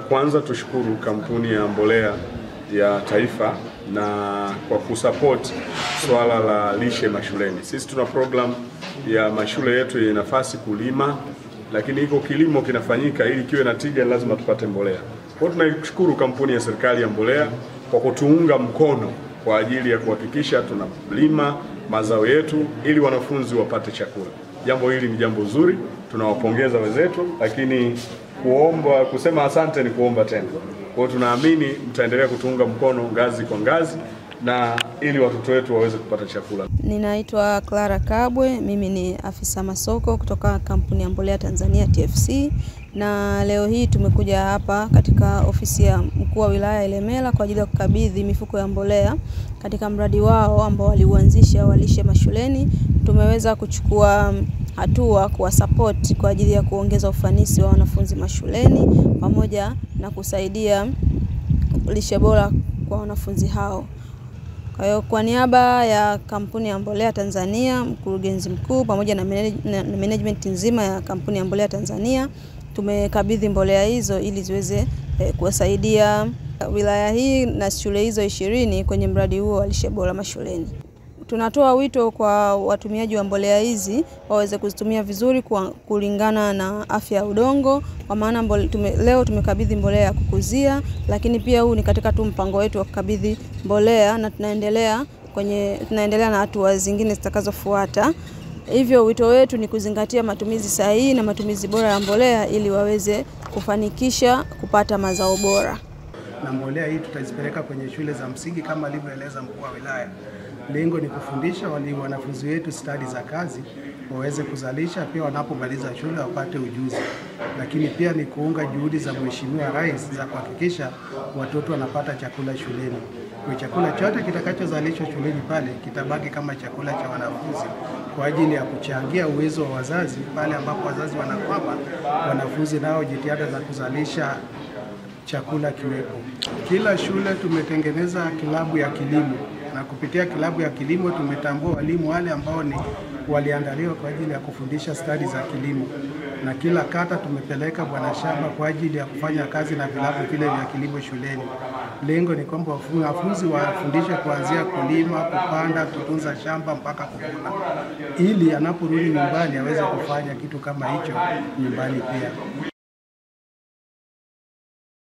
Kwanza tushukuru kampuni ya mbolea ya taifa na kwa kusupport swala la lishe mashuleni. Sisi tuna program ya mashule yetu yenye nafasi kulima, lakini iko kilimo kinafanyika ili kiwe na tija lazima tupate mbolea. Kwa hiyo tunashukuru kampuni ya serikali ya mbolea kwa kutuunga mkono kwa ajili ya kuhakikisha tunalima mazao yetu ili wanafunzi wapate chakula. Jambo hili ni jambo zuri, tunawapongeza wenzetu, lakini kusema asante ni kuomba tena. Kwa hiyo tunaamini mtaendelea kutuunga mkono ngazi kwa ngazi na ili watoto wetu waweze kupata chakula. Ninaitwa Clara Kabwe, mimi ni afisa masoko kutoka kampuni ya mbolea Tanzania TFC, na leo hii tumekuja hapa katika ofisi ya mkuu wa wilaya Ilemela kwa ajili ya kukabidhi mifuko ya mbolea katika mradi wao ambao waliuanzisha wa lishe mashuleni. Tumeweza kuchukua hatua kwa support kwa ajili ya kuongeza ufanisi wa wanafunzi mashuleni pamoja na kusaidia lishe bora kwa wanafunzi hao. Kwa hiyo kwa niaba ya kampuni ya mbolea Tanzania, mkurugenzi mkuu pamoja na management nzima ya kampuni ya mbolea Tanzania, tumekabidhi mbolea hizo ili ziweze kuwasaidia wilaya hii na shule hizo 20 kwenye mradi huo wa lishe bora mashuleni. Tunatoa wito kwa watumiaji wa mbolea hizi waweze kuzitumia vizuri kulingana na afya ya udongo, kwa maana leo tumekabidhi mbolea ya kukuzia, lakini pia huu ni katika tu mpango wetu wa kukabidhi mbolea na tunaendelea na hatua zingine zitakazofuata. Hivyo wito wetu ni kuzingatia matumizi sahihi na matumizi bora ya mbolea ili waweze kufanikisha kupata mazao bora. Na mbolea hii tutazipeleka kwenye shule za msingi kama alivyoeleza mkuu wa wilaya. Lengo ni kufundisha wanafunzi wetu stadi za kazi waweze kuzalisha, pia wanapomaliza shule wapate ujuzi. Lakini pia ni kuunga juhudi za Mheshimiwa Rais za kuhakikisha watoto wanapata chakula shuleni. Kwa chakula chote kitakachozalishwa shuleni pale kitabaki kama chakula cha wanafunzi kwa ajili ya kuchangia uwezo wa wazazi pale ambapo wazazi wanakwama, wanafunzi nao jitihada za kuzalisha chakula kiwepo. Kila shule tumetengeneza kilabu ya kilimo, na kupitia kilabu ya kilimo tumetambua walimu wale ambao waliandaliwa kwa ajili ya kufundisha stadi za kilimo, na kila kata tumepeleka bwana shamba kwa ajili ya kufanya kazi na vilabu vile vya kilimo shuleni. Lengo ni kwamba wanafunzi wafundishwe kuanzia kulima, kupanda, kutunza shamba mpaka kuvuna, ili anaporudi nyumbani aweze kufanya kitu kama hicho nyumbani pia.